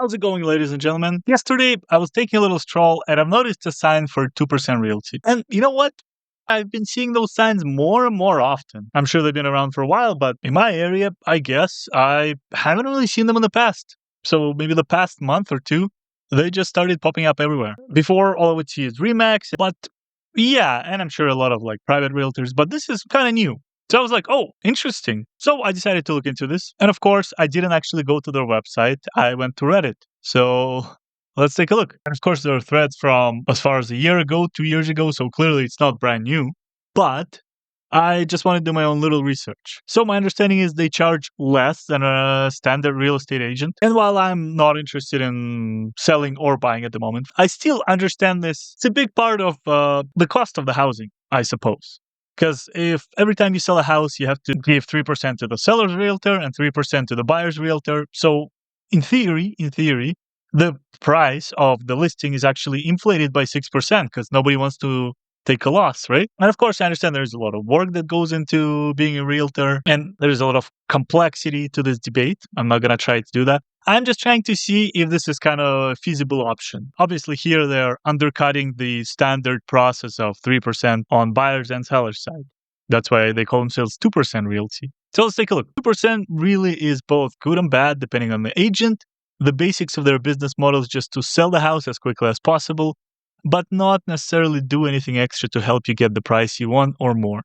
How's it going, ladies and gentlemen? Yesterday, I was taking a little stroll and I've noticed a sign for 2% Realty. And you know what? I've been seeing those signs more and more often. I'm sure they've been around for a while, but in my area, I guess I haven't really seen them in the past. So maybe the past month or two, they just started popping up everywhere. Before, all I would see is Remax, but yeah, and I'm sure a lot of like private realtors, but this is kind of new. So I was like, oh, interesting. So I decided to look into this. And of course, I didn't actually go to their website. I went to Reddit. So let's take a look. And of course, there are threads from as far as a year ago, 2 years ago. So clearly it's not brand new. But I just want to do my own little research. So my understanding is they charge less than a standard real estate agent. And while I'm not interested in selling or buying at the moment, I still understand this. It's a big part of the cost of the housing, I suppose. Because if every time you sell a house, you have to give 3% to the seller's realtor and 3% to the buyer's realtor. So in theory, the price of the listing is actually inflated by 6% because nobody wants to take a loss, right? And of course, I understand there's a lot of work that goes into being a realtor and there's a lot of complexity to this debate. I'm not going to try to do that. I'm just trying to see if this is kind of a feasible option. Obviously, here they're undercutting the standard process of 3% on buyers and sellers side. That's why they call themselves 2% Realty. So let's take a look. 2% really is both good and bad depending on the agent. The basics of their business model is just to sell the house as quickly as possible, but not necessarily do anything extra to help you get the price you want or more.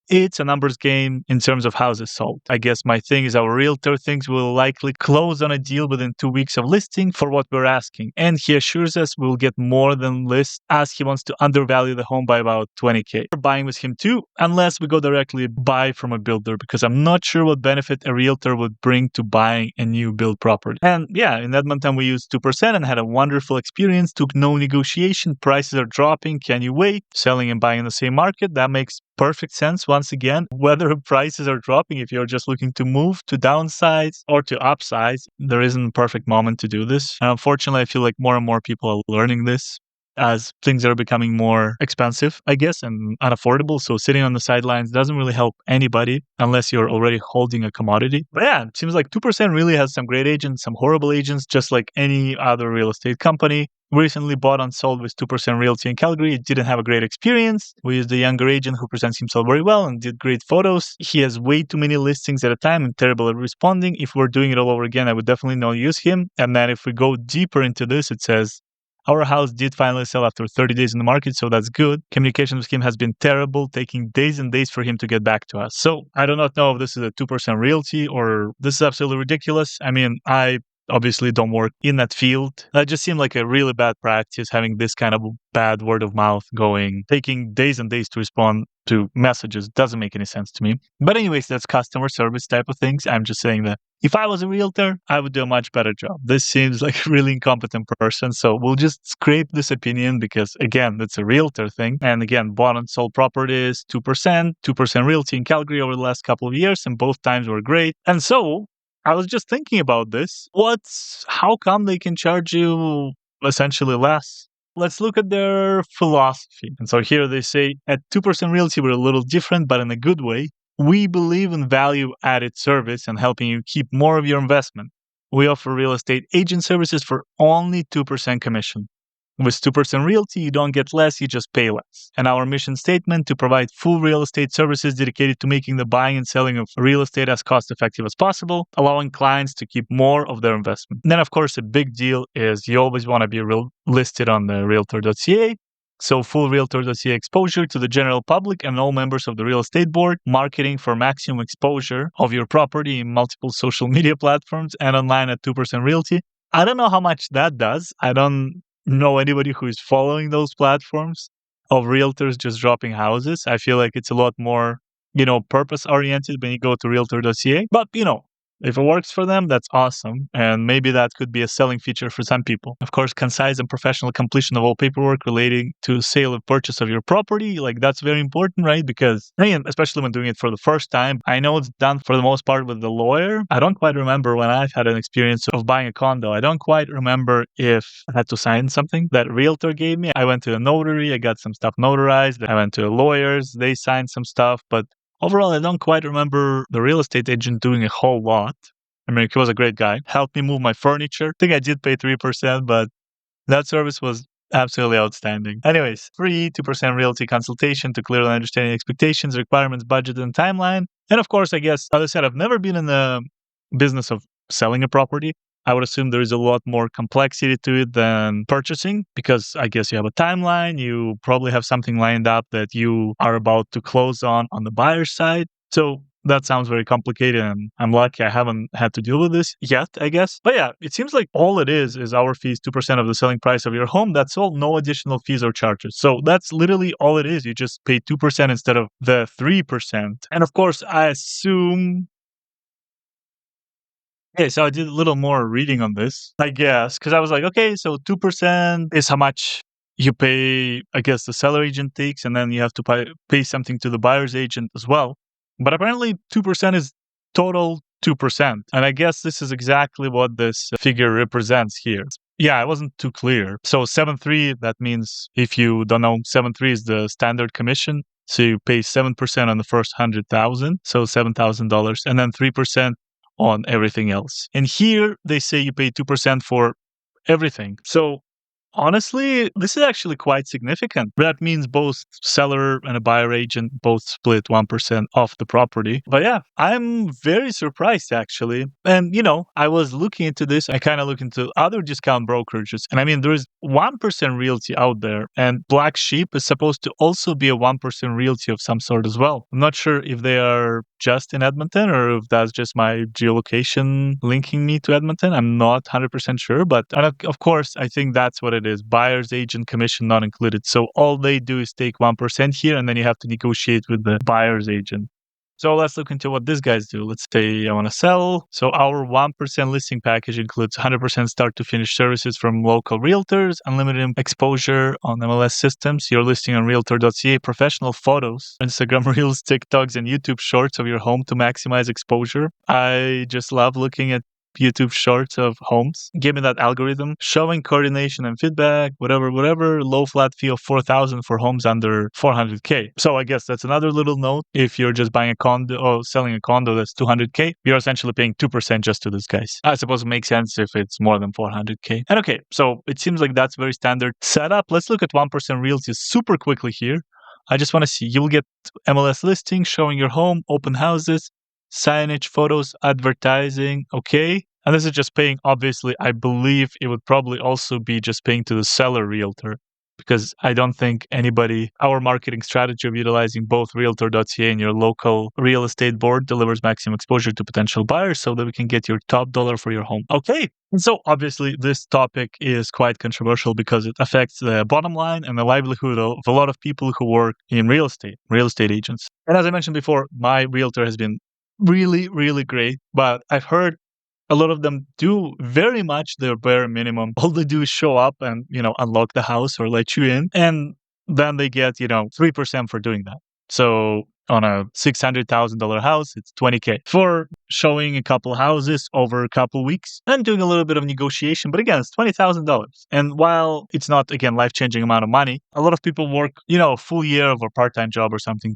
It's a numbers game in terms of houses sold. I guess my thing is our realtor thinks we'll likely close on a deal within 2 weeks of listing for what we're asking. And he assures us we'll get more than list as he wants to undervalue the home by about 20K. We're buying with him too, unless we go directly buy from a builder, because I'm not sure what benefit a realtor would bring to buying a new build property. And yeah, in Edmonton we used 2% and had a wonderful experience, took no negotiation, prices are dropping, can you wait? Selling and buying in the same market, that makes perfect sense. Once again, whether prices are dropping, if you're just looking to move, to downsize, or to upsize, there isn't a perfect moment to do this. And unfortunately, I feel like more and more people are learning this as things are becoming more expensive, I guess, and unaffordable. So sitting on the sidelines doesn't really help anybody unless you're already holding a commodity. But yeah, it seems like 2% really has some great agents, some horrible agents, just like any other real estate company. We recently bought and sold with 2% Realty in Calgary. It didn't have a great experience. We used a younger agent who presents himself very well and did great photos. He has way too many listings at a time and terrible at responding. If we're doing it all over again, I would definitely not use him. And then if we go deeper into this, it says, our house did finally sell after 30 days in the market, so that's good. Communication with him has been terrible, taking days and days for him to get back to us. So I do not know if this is a 2% Realty or this is absolutely ridiculous. I mean, I obviously don't work in that field. That just seemed like a really bad practice, having this kind of bad word of mouth going, taking days and days to respond to messages. Doesn't make any sense to me. But anyways, that's customer service type of things. I'm just saying that if I was a realtor, I would do a much better job. This seems like a really incompetent person. So we'll just scrape this opinion because, again, that's a realtor thing. And again, bought and sold properties, 2% Realty in Calgary over the last couple of years. And both times were great. And so I was just thinking about this. How come they can charge you essentially less? Let's look at their philosophy. And so here they say, at 2% Realty, we're a little different, but in a good way. We believe in value-added service and helping you keep more of your investment. We offer real estate agent services for only 2% commission. With 2% Realty, you don't get less, you just pay less. And our mission statement to provide full real estate services dedicated to making the buying and selling of real estate as cost-effective as possible, allowing clients to keep more of their investment. And then, of course, a big deal is you always want to be listed on the realtor.ca. So full realtor.ca exposure to the general public and all members of the real estate board, marketing for maximum exposure of your property in multiple social media platforms and online at 2% Realty. I don't know how much that does. I don't know anybody who is following those platforms of realtors just dropping houses. I feel like it's a lot more, purpose oriented when you go to realtor.ca. But, if it works for them, that's awesome. And maybe that could be a selling feature for some people. Of course, concise and professional completion of all paperwork relating to sale or purchase of your property. Like that's very important, right? Because, especially when doing it for the first time, I know it's done for the most part with the lawyer. I don't quite remember when I've had an experience of buying a condo. I don't quite remember if I had to sign something that realtor gave me. I went to a notary. I got some stuff notarized. I went to lawyers. They signed some stuff, but overall, I don't quite remember the real estate agent doing a whole lot. I mean, he was a great guy. Helped me move my furniture. I think I did pay 3%, but that service was absolutely outstanding. Anyways, free 2% realty consultation to clearly understand expectations, requirements, budget, and timeline. And of course, I guess, as I said, I've never been in the business of selling a property. I would assume there is a lot more complexity to it than purchasing because I guess you have a timeline. You probably have something lined up that you are about to close on the buyer's side. So that sounds very complicated, and I'm lucky I haven't had to deal with this yet, I guess. But yeah, it seems like all it is our fees, 2% of the selling price of your home. That's all, no additional fees or charges. So that's literally all it is. You just pay 2% instead of the 3%. And of course, I assume. Okay, so I did a little more reading on this, I guess, because I was like, okay, so 2% is how much you pay, I guess, the seller agent takes, and then you have to pay something to the buyer's agent as well. But apparently, 2% is total 2%. And I guess this is exactly what this figure represents here. Yeah, it wasn't too clear. So 7.3, that means if you don't know, 7.3 is the standard commission. So you pay 7% on the first 100,000, so $7,000, and then 3% on everything else. And here they say you pay 2% for everything. So honestly, this is actually quite significant. That means both seller and a buyer agent both split 1% off the property. But yeah, I'm very surprised actually. And I was looking into this. I kind of look into other discount brokerages. And I mean, there is 1% realty out there. And Black Sheep is supposed to also be a 1% realty of some sort as well. I'm not sure if they are just in Edmonton or if that's just my geolocation linking me to Edmonton. I'm not 100% sure. But of course, I think that's what it is. Buyer's agent commission not included. So all they do is take 1% here, and then you have to negotiate with the buyer's agent. So let's look into what these guys do. Let's say I want to sell. So our 1% listing package includes 100% start to finish services from local realtors, unlimited exposure on MLS systems, your listing on realtor.ca, professional photos, Instagram reels, TikToks, and YouTube shorts of your home to maximize exposure. I just love looking at YouTube shorts of homes. Give me that algorithm showing coordination and feedback, whatever, low flat fee of 4,000 for homes under 400K. So I guess that's another little note. If you're just buying a condo or selling a condo that's 200K, you're essentially paying 2% just to these guys. I suppose it makes sense if it's more than 400K. And okay, so it seems like that's very standard setup. Let's look at 1% realty super quickly here. I just want to see, you'll get MLS listings showing your home, open houses, signage, photos, advertising. Okay. And this is just paying, obviously, I believe it would probably also be just paying to the seller realtor because I don't think our marketing strategy of utilizing both realtor.ca and your local real estate board delivers maximum exposure to potential buyers so that we can get your top dollar for your home. Okay. And so obviously this topic is quite controversial because it affects the bottom line and the livelihood of a lot of people who work in real estate agents. And as I mentioned before, my realtor has been really, really great, but I've heard a lot of them do very much their bare minimum. All they do is show up and, unlock the house or let you in. And then they get, 3% for doing that. So on a $600,000 house, it's 20K for showing a couple houses over a couple weeks and doing a little bit of negotiation. But again, it's $20,000. And while it's not, again, life-changing amount of money, a lot of people work, a full year of a part-time job or something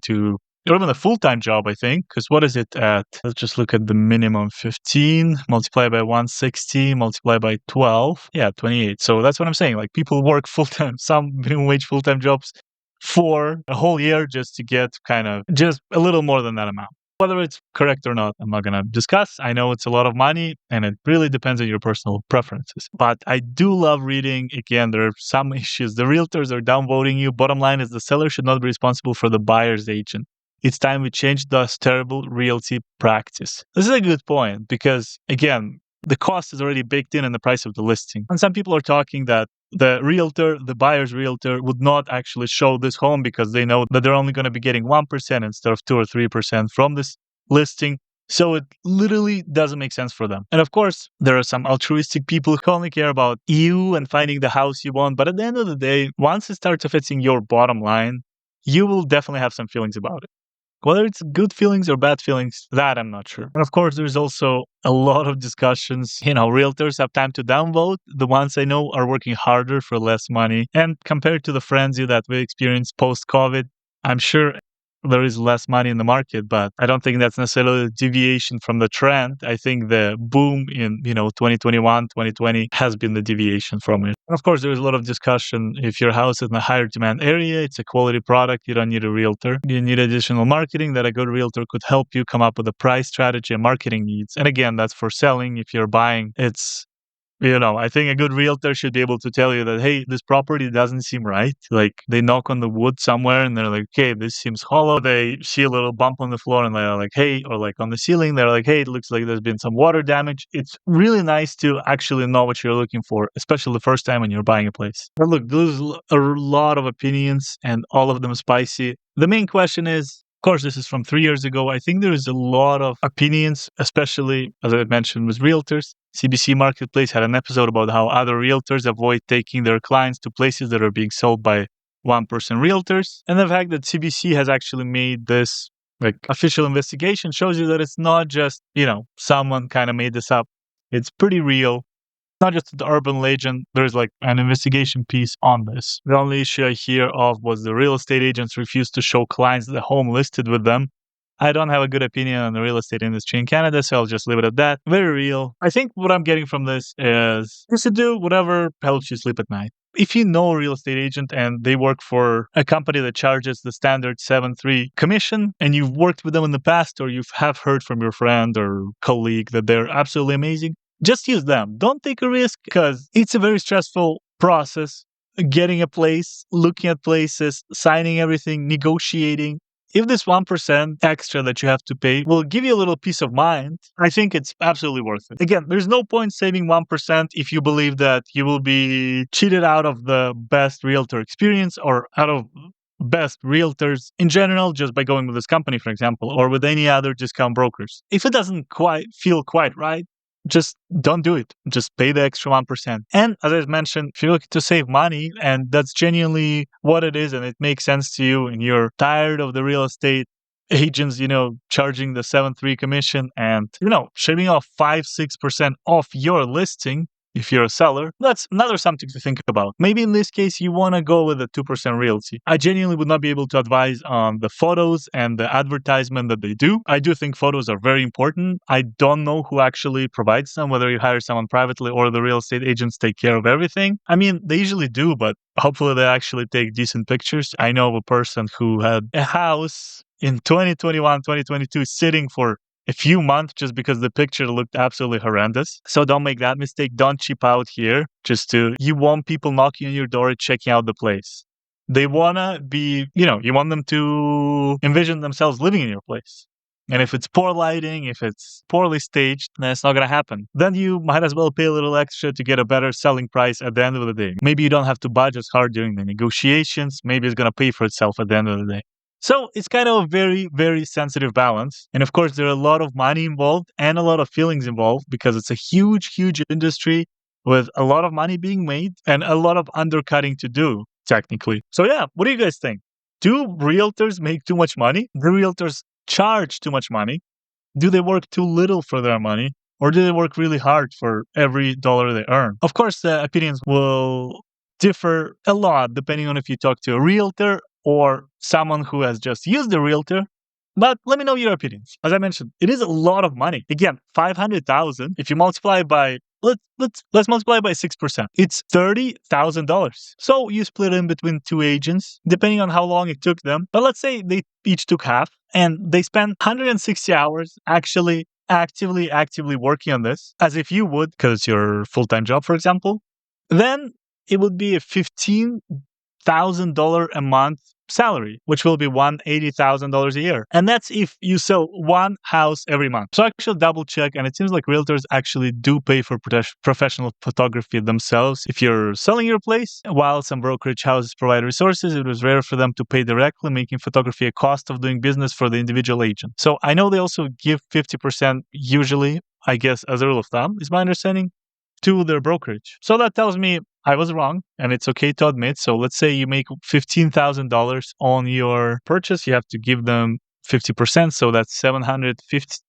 or even a full-time job, I think, because what is it at? Let's just look at the minimum 15, multiply by 160, multiply by 12. Yeah, 28. So that's what I'm saying. Like people work full-time, some minimum wage full-time jobs for a whole year just to get kind of just a little more than that amount. Whether it's correct or not, I'm not going to discuss. I know it's a lot of money and it really depends on your personal preferences. But I do love reading. Again, there are some issues. The realtors are downvoting you. Bottom line is the seller should not be responsible for the buyer's agent. It's time we change this terrible realty practice. This is a good point because, again, the cost is already baked in the price of the listing. And some people are talking that the buyer's realtor would not actually show this home because they know that they're only going to be getting 1% instead of 2 or 3% from this listing. So it literally doesn't make sense for them. And of course, there are some altruistic people who only care about you and finding the house you want. But at the end of the day, once it starts affecting your bottom line, you will definitely have some feelings about it. Whether it's good feelings or bad feelings, that I'm not sure. And of course, there's also a lot of discussions. Realtors have time to downvote. The ones I know are working harder for less money. And compared to the frenzy that we experienced post-COVID, I'm sure there is less money in the market, but I don't think that's necessarily a deviation from the trend. I think the boom in, 2021, 2020 has been the deviation from it. And of course, there's a lot of discussion. If your house is in a higher demand area, it's a quality product, you don't need a realtor. You need additional marketing that a good realtor could help you come up with a price strategy and marketing needs. And again, that's for selling. If you're buying, I think a good realtor should be able to tell you that, hey, this property doesn't seem right. Like they knock on the wood somewhere and they're like, okay, this seems hollow. They see a little bump on the floor and they're like, hey, or like on the ceiling, they're like, hey, it looks like there's been some water damage. It's really nice to actually know what you're looking for, especially the first time when you're buying a place. But look, there's a lot of opinions and all of them spicy. The main question is, of course, this is from 3 years ago. I think there is a lot of opinions, especially, as I mentioned, with realtors. CBC Marketplace had an episode about how other realtors avoid taking their clients to places that are being sold by one-person realtors. And the fact that CBC has actually made this official investigation shows you that it's not just, someone kind of made this up. It's pretty real. Not just the urban legend, there's like an investigation piece on this. The only issue I hear of was the real estate agents refused to show clients the home listed with them. I don't have a good opinion on the real estate industry in Canada, so I'll just leave it at that. Very real. I think what I'm getting from this is just to do whatever helps you sleep at night. If you know a real estate agent and they work for a company that charges the standard 7.3 commission and you've worked with them in the past or you have heard from your friend or colleague that they're absolutely amazing, just use them. Don't take a risk because it's a very stressful process. Getting a place, looking at places, signing everything, negotiating. If this 1% extra that you have to pay will give you a little peace of mind, I think it's absolutely worth it. Again, there's no point saving 1% if you believe that you will be cheated out of the best realtor experience or out of best realtors in general just by going with this company, for example, or with any other discount brokers. If it doesn't feel quite right, just don't do it. Just pay the extra 1%. And as I mentioned, if you're looking to save money and that's genuinely what it is and it makes sense to you and you're tired of the real estate agents, charging the 7.3 commission and, shaving off 5-6% off your listing, if you're a seller, that's another something to think about. Maybe in this case, you want to go with a 2% realty. I genuinely would not be able to advise on the photos and the advertisement that they do. I do think photos are very important. I don't know who actually provides them, whether you hire someone privately or the real estate agents take care of everything. I mean, they usually do, but hopefully they actually take decent pictures. I know of a person who had a house in 2021, 2022 sitting for a few months just because the picture looked absolutely horrendous. So don't make that mistake. Don't cheap out here. You want people knocking on your door, checking out the place. They want to be, you want them to envision themselves living in your place. And if it's poor lighting, if it's poorly staged, then it's not going to happen. Then you might as well pay a little extra to get a better selling price at the end of the day. Maybe you don't have to budge as hard during the negotiations. Maybe it's going to pay for itself at the end of the day. So it's kind of a very, very sensitive balance. And of course, there are a lot of money involved and a lot of feelings involved because it's a huge, huge industry with a lot of money being made and a lot of undercutting to do, technically. So yeah, what do you guys think? Do realtors make too much money? Do realtors charge too much money? Do they work too little for their money? Or do they work really hard for every dollar they earn? Of course, the opinions will differ a lot depending on if you talk to a realtor or someone who has just used a realtor. But let me know your opinions. As I mentioned, it is a lot of money. Again, 500,000. If you multiply by let's multiply by 6%. It's $30,000. So you split it in between two agents, depending on how long it took them. But let's say they each took half, and they spent 160 hours actually actively working on this, as if you would, because it's your full-time job, for example. Then it would be a $15,000 a month salary, which will be $180,000 a year. And that's if you sell one house every month. So I actually double check, and it seems like realtors actually do pay for professional photography themselves. If you're selling your place, while some brokerage houses provide resources, it was rare for them to pay directly, making photography a cost of doing business for the individual agent. So I know they also give 50% usually, I guess, as a rule of thumb, is my understanding, to their brokerage. So that tells me I was wrong, and it's okay to admit. So let's say you make $15,000 on your purchase. You have to give them 50%. So that's $750.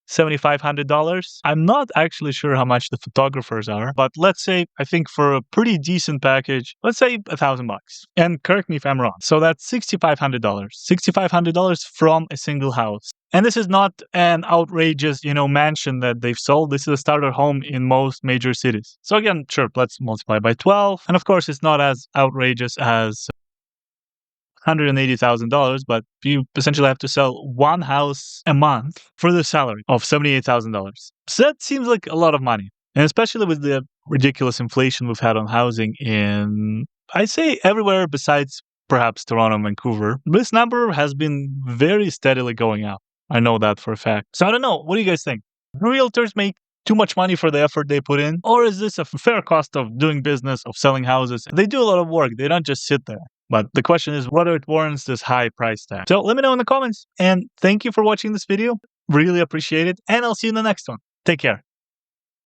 $7,500. I'm not actually sure how much the photographers are, but let's say, I think for a pretty decent package, let's say $1,000. And correct me if I'm wrong. So that's $6,500. $6,500 from a single house. And this is not an outrageous, mansion that they've sold. This is a starter home in most major cities. So again, sure, let's multiply by 12. And of course, it's not as outrageous as $180,000, but you essentially have to sell one house a month for the salary of $78,000. So that seems like a lot of money. And especially with the ridiculous inflation we've had on housing in, I'd say, everywhere besides perhaps Toronto and Vancouver, this number has been very steadily going up. I know that for a fact. So I don't know. What do you guys think? Do realtors make too much money for the effort they put in? Or is this a fair cost of doing business, of selling houses? They do a lot of work. They don't just sit there. But the question is whether it warrants this high price tag. So let me know in the comments. And thank you for watching this video. Really appreciate it. And I'll see you in the next one. Take care.